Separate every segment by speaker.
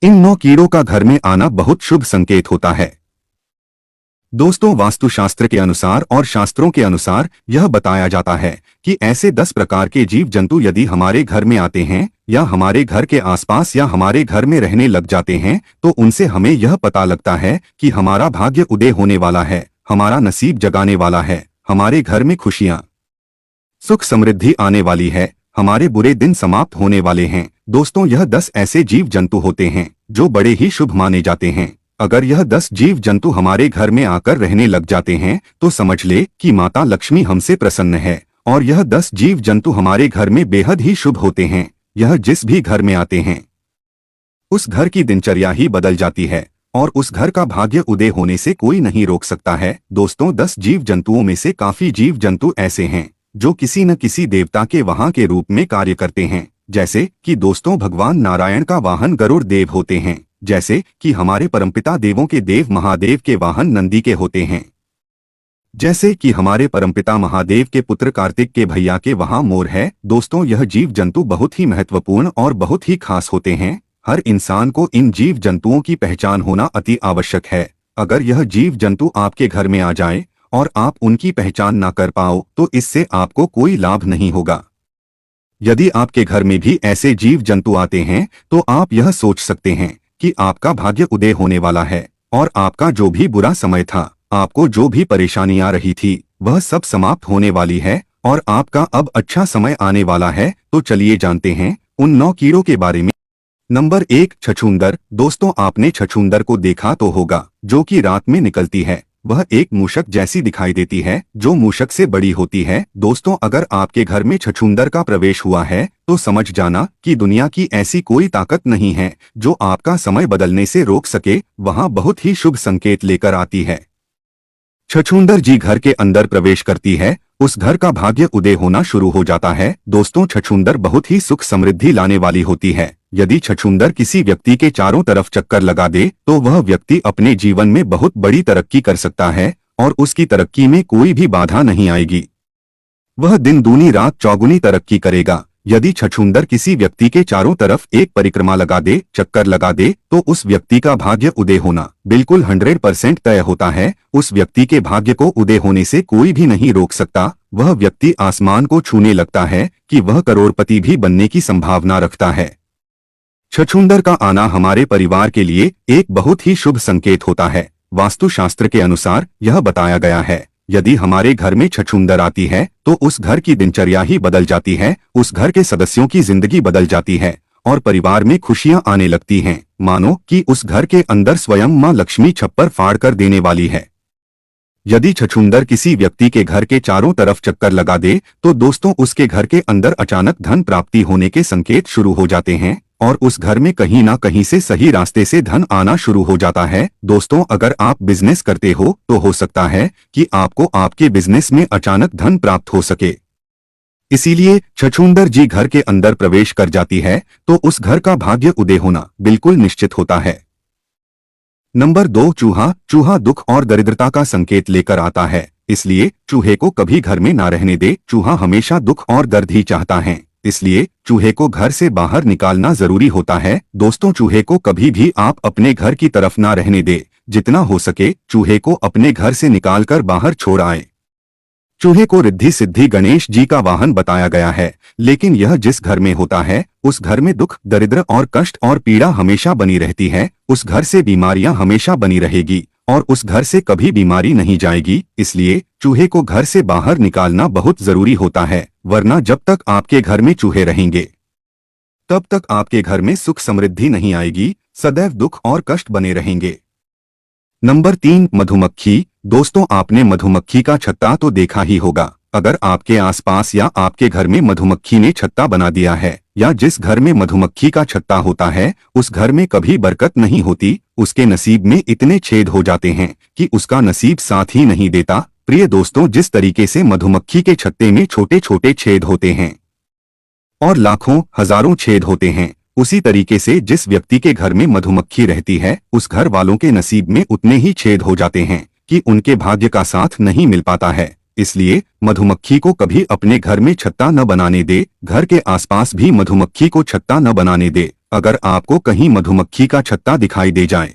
Speaker 1: इन 9 कीड़ों का घर में आना बहुत शुभ संकेत होता है। दोस्तों, वास्तुशास्त्र के अनुसार और शास्त्रों के अनुसार यह बताया जाता है कि ऐसे 10 प्रकार के जीव जंतु यदि हमारे घर में आते हैं या हमारे घर के आसपास या हमारे घर में रहने लग जाते हैं तो उनसे हमें यह पता लगता है कि हमारा भाग्य उदय होने वाला है, हमारा नसीब जगाने वाला है, हमारे घर में खुशियां सुख समृद्धि आने वाली है, हमारे बुरे दिन समाप्त होने वाले हैं। दोस्तों, यह 10 ऐसे जीव जंतु होते हैं जो बड़े ही शुभ माने जाते हैं। अगर यह 10 जीव जंतु हमारे घर में आकर रहने लग जाते हैं तो समझ ले कि माता लक्ष्मी हमसे प्रसन्न है। और यह 10 जीव जंतु हमारे घर में बेहद ही शुभ होते हैं। यह जिस भी घर में आते हैं उस घर की दिनचर्या ही बदल जाती है और उस घर का भाग्य उदय होने से कोई नहीं रोक सकता है। दोस्तों, 10 जीव जंतुओं में से काफी जीव जंतु ऐसे हैं जो किसी न किसी देवता के वाहन के रूप में कार्य करते हैं। जैसे कि दोस्तों, भगवान नारायण का वाहन गरुड़ देव होते हैं। जैसे कि हमारे परमपिता देवों के देव महादेव के वाहन नंदी के होते हैं। जैसे कि हमारे परमपिता महादेव के पुत्र कार्तिक के भैया के वहां मोर है। दोस्तों, यह जीव जंतु बहुत ही महत्वपूर्ण और बहुत ही खास होते हैं। हर इंसान को इन जीव जंतुओं की पहचान होना अति आवश्यक है। अगर यह जीव जंतु आपके घर में आ जाए और आप उनकी पहचान ना कर पाओ तो इससे आपको कोई लाभ नहीं होगा। यदि आपके घर में भी ऐसे जीव जंतु आते हैं तो आप यह सोच सकते हैं कि आपका भाग्य उदय होने वाला है और आपका जो भी बुरा समय था, आपको जो भी परेशानी आ रही थी, वह सब समाप्त होने वाली है और आपका अब अच्छा समय आने वाला है। तो चलिए जानते हैं उन 9 कीड़ों के बारे में। नंबर 1, छछूंदर। दोस्तों, आपने छछूंदर को देखा तो होगा, जो कि रात में निकलती है। वह एक मूषक जैसी दिखाई देती है जो मूषक से बड़ी होती है। दोस्तों, अगर आपके घर में छछूंदर का प्रवेश हुआ है तो समझ जाना कि दुनिया की ऐसी कोई ताकत नहीं है जो आपका समय बदलने से रोक सके। वहां बहुत ही शुभ संकेत लेकर आती है। छछूंदर जी घर के अंदर प्रवेश करती है, उस घर का भाग्य उदय होना शुरू हो जाता है। दोस्तों, छछूंदर बहुत ही सुख समृद्धि लाने वाली होती है। यदि छछूंदर किसी व्यक्ति के चारों तरफ चक्कर लगा दे तो वह व्यक्ति अपने जीवन में बहुत बड़ी तरक्की कर सकता है और उसकी तरक्की में कोई भी बाधा नहीं आएगी। वह दिन दूनी रात चौगुनी तरक्की करेगा। यदि छछूंदर किसी व्यक्ति के चारों तरफ एक परिक्रमा लगा दे, चक्कर लगा दे, तो उस व्यक्ति का भाग्य उदय होना बिल्कुल 100% तय होता है। उस व्यक्ति के भाग्य को उदय होने से कोई भी नहीं रोक सकता। वह व्यक्ति आसमान को छूने लगता है कि वह करोड़पति भी बनने की संभावना रखता है। छछूंदर का आना हमारे परिवार के लिए एक बहुत ही शुभ संकेत होता है। वास्तुशास्त्र के अनुसार यह बताया गया है, यदि हमारे घर में छछूंदर आती है तो उस घर की दिनचर्या ही बदल जाती है, उस घर के सदस्यों की जिंदगी बदल जाती है और परिवार में खुशियां आने लगती हैं। मानो कि उस घर के अंदर स्वयं मां लक्ष्मी छप्पर फाड़ कर देने वाली है। यदि छछूंदर किसी व्यक्ति के घर के चारों तरफ चक्कर लगा दे तो दोस्तों, उसके घर के अंदर अचानक धन प्राप्ति होने के संकेत शुरू हो जाते हैं और उस घर में कहीं ना कहीं से सही रास्ते से धन आना शुरू हो जाता है। दोस्तों, अगर आप बिजनेस करते हो तो हो सकता है कि आपको आपके बिजनेस में अचानक धन प्राप्त हो सके। इसीलिए छछूंदर जी घर के अंदर प्रवेश कर जाती है तो उस घर का भाग्य उदय होना बिल्कुल निश्चित होता है। नंबर 2, चूहा। चूहा दुख और दरिद्रता का संकेत लेकर आता है, इसलिए चूहे को कभी घर में ना रहने दे। चूहा हमेशा दुख और दर्द ही चाहता है, इसलिए चूहे को घर से बाहर निकालना जरूरी होता है। दोस्तों, चूहे को कभी भी आप अपने घर की तरफ ना रहने दे। जितना हो सके चूहे को अपने घर से निकालकर बाहर छोड़ आए। चूहे को रिद्धि सिद्धि गणेश जी का वाहन बताया गया है, लेकिन यह जिस घर में होता है उस घर में दुख, दरिद्र और कष्ट और पीड़ा हमेशा बनी रहती है। उस घर से बीमारियां हमेशा बनी रहेगी और उस घर से कभी बीमारी नहीं जाएगी। इसलिए चूहे को घर से बाहर निकालना बहुत जरूरी होता है, वरना जब तक आपके घर में चूहे रहेंगे तब तक आपके घर में सुख समृद्धि नहीं आएगी, सदैव दुख और कष्ट बने रहेंगे। नंबर 3, मधुमक्खी। दोस्तों, आपने मधुमक्खी का छत्ता तो देखा ही होगा। अगर आपके आसपास या आपके घर में मधुमक्खी ने छत्ता बना दिया है या जिस घर में मधुमक्खी का छत्ता होता है उस घर में कभी बरकत नहीं होती। उसके नसीब में इतने छेद हो जाते हैं कि उसका नसीब साथ ही नहीं देता। प्रिय दोस्तों, जिस तरीके से मधुमक्खी के छत्ते में छोटे छोटे छेद होते हैं और लाखों हजारों छेद होते हैं, उसी तरीके से जिस व्यक्ति के घर में मधुमक्खी रहती है उस घर वालों के नसीब में उतने ही छेद हो जाते हैं कि उनके भाग्य का साथ नहीं मिल पाता है। इसलिए मधुमक्खी को कभी अपने घर में छत्ता न बनाने दे, घर के आसपास भी मधुमक्खी को छत्ता न बनाने दे। अगर आपको कहीं मधुमक्खी का छत्ता दिखाई दे जाए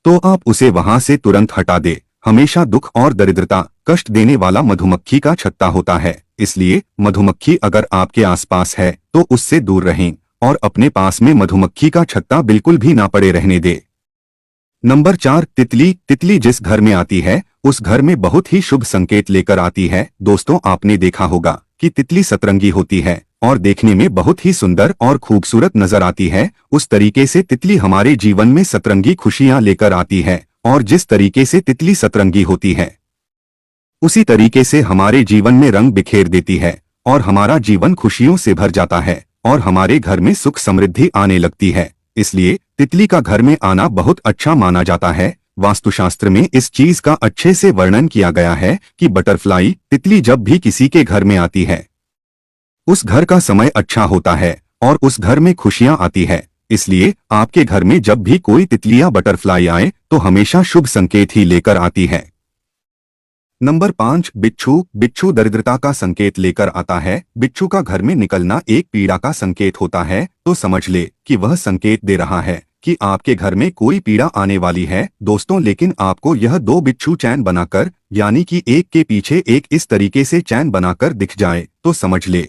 Speaker 1: तो आप उसे वहां से तुरंत हटा दे। हमेशा दुख और दरिद्रता, कष्ट देने वाला मधुमक्खी का छत्ता होता है, इसलिए मधुमक्खी अगर आपके आसपास है तो उससे दूर रहें और अपने पास में मधुमक्खी का छत्ता बिल्कुल भी ना पड़े रहने दे। नंबर 4, तितली। तितली जिस घर में आती है उस घर में बहुत ही शुभ संकेत लेकर आती है। दोस्तों, आपने देखा होगा कि तितली सतरंगी होती है और देखने में बहुत ही सुंदर और खूबसूरत नजर आती है। उस तरीके से तितली हमारे जीवन में सतरंगी खुशियां लेकर आती है और जिस तरीके से तितली सतरंगी होती है उसी तरीके से हमारे जीवन में रंग बिखेर देती है और हमारा जीवन खुशियों से भर जाता है और हमारे घर में सुख समृद्धि आने लगती है। इसलिए तितली का घर में आना बहुत अच्छा माना जाता है। वास्तुशास्त्र में इस चीज का अच्छे से वर्णन किया गया है कि बटरफ्लाई तितली जब भी किसी के घर में आती है उस घर का समय अच्छा होता है और उस घर में खुशियां आती है। इसलिए आपके घर में जब भी कोई तितली या बटरफ्लाई आए तो हमेशा शुभ संकेत ही लेकर आती है। नंबर 5, बिच्छू। बिच्छू दरिद्रता का संकेत लेकर आता है। बिच्छू का घर में निकलना एक पीड़ा का संकेत होता है, तो समझ ले कि वह संकेत दे रहा है कि आपके घर में कोई पीड़ा आने वाली है। दोस्तों, लेकिन आपको यह 2 बिच्छू चैन बनाकर, यानी कि एक के पीछे एक इस तरीके से चैन बनाकर दिख जाए तो समझ ले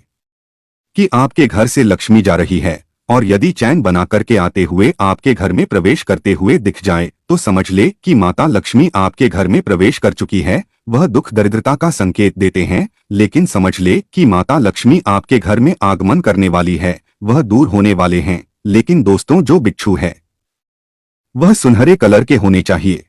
Speaker 1: कि आपके घर से लक्ष्मी जा रही है। और यदि चैन बना करके आते हुए आपके घर में प्रवेश करते हुए दिख जाए तो समझ ले कि माता लक्ष्मी आपके घर में प्रवेश कर चुकी है। वह दुख दरिद्रता का संकेत देते हैं, लेकिन समझ ले कि माता लक्ष्मी आपके घर में आगमन करने वाली है, वह दूर होने वाले हैं। लेकिन दोस्तों, जो बिच्छू है वह सुनहरे कलर के होने चाहिए।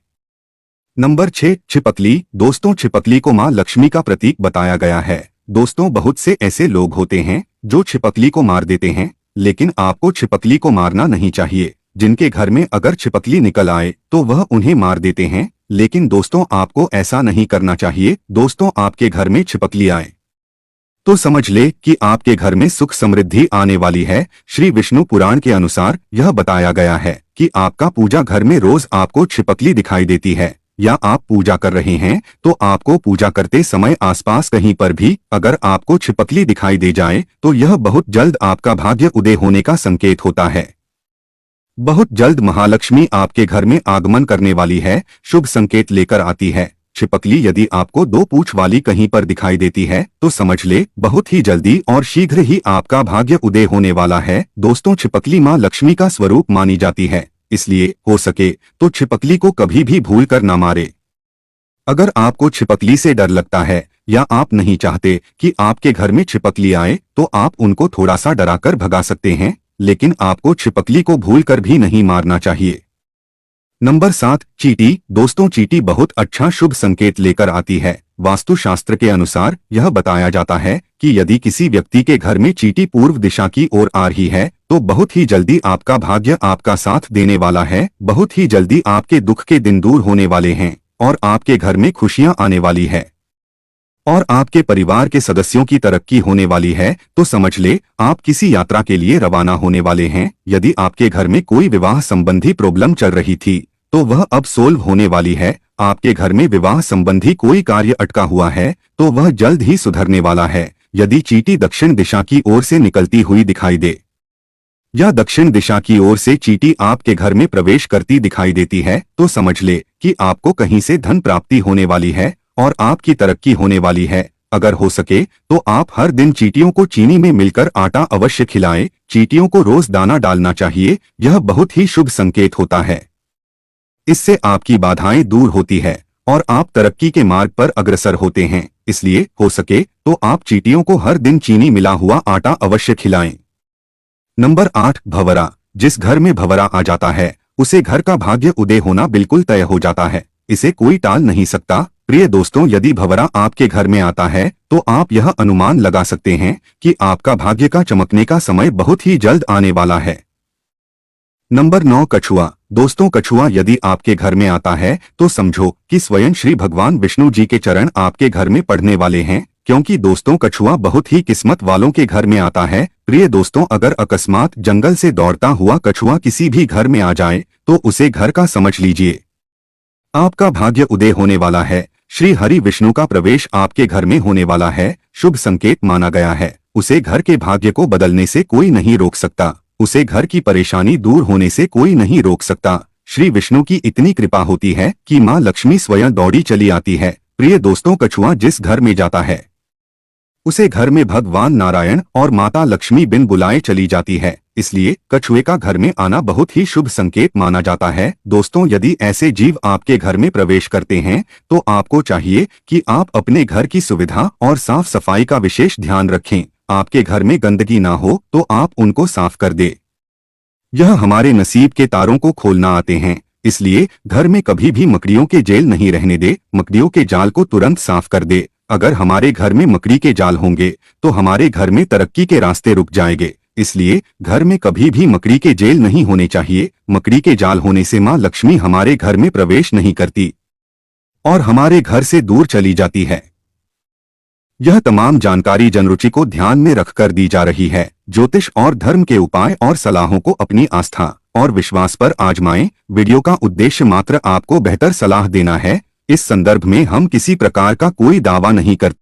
Speaker 1: नंबर 6, छिपकली। दोस्तों, छिपकली को मां लक्ष्मी का प्रतीक बताया गया है। दोस्तों, बहुत से ऐसे लोग होते हैं जो छिपकली को मार देते हैं, लेकिन आपको छिपकली को मारना नहीं चाहिए। जिनके घर में अगर छिपकली निकल आए तो वह उन्हें मार देते हैं, लेकिन दोस्तों आपको ऐसा नहीं करना चाहिए। दोस्तों, आपके घर में छिपकली आए तो समझ ले कि आपके घर में सुख समृद्धि आने वाली है। श्री विष्णु पुराण के अनुसार यह बताया गया है कि आपका पूजा घर में रोज आपको छिपकली दिखाई देती है या आप पूजा कर रहे हैं तो आपको पूजा करते समय आसपास कहीं पर भी अगर आपको छिपकली दिखाई दे जाए तो यह बहुत जल्द आपका भाग्य उदय होने का संकेत होता है। बहुत जल्द महालक्ष्मी आपके घर में आगमन करने वाली है, शुभ संकेत लेकर आती है। छिपकली यदि आपको 2 पूंछ वाली कहीं पर दिखाई देती है तो समझ ले बहुत ही जल्दी और शीघ्र ही आपका भाग्य उदय होने वाला है। दोस्तों, छिपकली मां लक्ष्मी का स्वरूप मानी जाती है, इसलिए हो सके तो छिपकली को कभी भी भूल कर ना मारे। अगर आपको छिपकली से डर लगता है या आप नहीं चाहते कि आपके घर में छिपकली आए तो आप उनको थोड़ा सा डराकर भगा सकते हैं, लेकिन आपको छिपकली को भूलकर भी नहीं मारना चाहिए। नंबर 7, चींटी। दोस्तों, चींटी बहुत अच्छा शुभ संकेत लेकर आती है। वास्तुशास्त्र के अनुसार यह बताया जाता है कि यदि किसी व्यक्ति के घर में चींटी पूर्व दिशा की ओर आ रही है तो बहुत ही जल्दी आपका भाग्य आपका साथ देने वाला है। बहुत ही जल्दी आपके दुख के दिन दूर होने वाले हैं और आपके घर में खुशियां आने वाली है और आपके परिवार के सदस्यों की तरक्की होने वाली है। तो समझ ले आप किसी यात्रा के लिए रवाना होने वाले हैं। यदि आपके घर में कोई विवाह संबंधी प्रॉब्लम चल रही थी तो वह अब सोल्व होने वाली है। आपके घर में विवाह संबंधी कोई कार्य अटका हुआ है तो वह जल्द ही सुधरने वाला है। यदि चींटी दक्षिण दिशा की ओर से निकलती हुई दिखाई दे या दक्षिण दिशा की ओर से चींटी आपके घर में प्रवेश करती दिखाई देती है तो समझ ले कि आपको कहीं से धन प्राप्ति होने वाली है और आपकी तरक्की होने वाली है। अगर हो सके तो आप हर दिन चींटियों को चीनी में मिलकर आटा अवश्य खिलाएं। चींटियों को रोज दाना डालना चाहिए, यह बहुत ही शुभ संकेत होता है। इससे आपकी बाधाएं दूर होती है और आप तरक्की के मार्ग पर अग्रसर होते हैं। इसलिए हो सके तो आप चींटियों को हर दिन चीनी मिला हुआ आटा अवश्य खिलाएं। नंबर 8, भंवरा। जिस घर में भंवरा आ जाता है उसे घर का भाग्य उदय होना बिल्कुल तय हो जाता है, इसे कोई टाल नहीं सकता। प्रिय दोस्तों, यदि भंवरा आपके घर में आता है तो आप यह अनुमान लगा सकते हैं कि आपका भाग्य का चमकने का समय बहुत ही जल्द आने वाला है। नंबर 9, कछुआ। दोस्तों, कछुआ यदि आपके घर में आता है तो समझो कि स्वयं श्री भगवान विष्णु जी के चरण आपके घर में पड़ने वाले हैं, क्योंकि दोस्तों कछुआ बहुत ही किस्मत वालों के घर में आता है। प्रिय दोस्तों, अगर अकस्मात जंगल से दौड़ता हुआ कछुआ किसी भी घर में आ जाए तो उसे घर का समझ लीजिए। आपका भाग्य उदय होने वाला है। श्री हरि विष्णु का प्रवेश आपके घर में होने वाला है, शुभ संकेत माना गया है। उसे घर के भाग्य को बदलने से कोई नहीं रोक सकता। उसे घर की परेशानी दूर होने से कोई नहीं रोक सकता। श्री विष्णु की इतनी कृपा होती है कि माँ लक्ष्मी स्वयं दौड़ी चली आती है। प्रिय दोस्तों, कछुआ जिस घर में जाता है उसे घर में भगवान नारायण और माता लक्ष्मी बिन बुलाए चली जाती है। इसलिए कछुए का घर में आना बहुत ही शुभ संकेत माना जाता है। दोस्तों, यदि ऐसे जीव आपके घर में प्रवेश करते हैं तो आपको चाहिए कि आप अपने घर की सुविधा और साफ सफाई का विशेष ध्यान रखें। आपके घर में गंदगी ना हो तो आप उनको साफ कर दे। यह हमारे नसीब के तारों को खोलना आते हैं। इसलिए घर में कभी भी मकड़ियों के जेल नहीं रहने दे। मकड़ियों के जाल को तुरंत साफ कर दे। अगर हमारे घर में मकड़ी के जाल होंगे तो हमारे घर में तरक्की के रास्ते रुक जाएंगे। इसलिए घर में कभी भी मकड़ी के जेल नहीं होने चाहिए। मकड़ी के जाल होने से माँ लक्ष्मी हमारे घर में प्रवेश नहीं करती और हमारे घर से दूर चली जाती है। यह तमाम जानकारी जनरुचि को ध्यान में रखकर दी जा रही है। ज्योतिष और धर्म के उपाय और सलाहों को अपनी आस्था और विश्वास पर आजमाएं। वीडियो का उद्देश्य मात्र आपको बेहतर सलाह देना है। इस संदर्भ में हम किसी प्रकार का कोई दावा नहीं करते।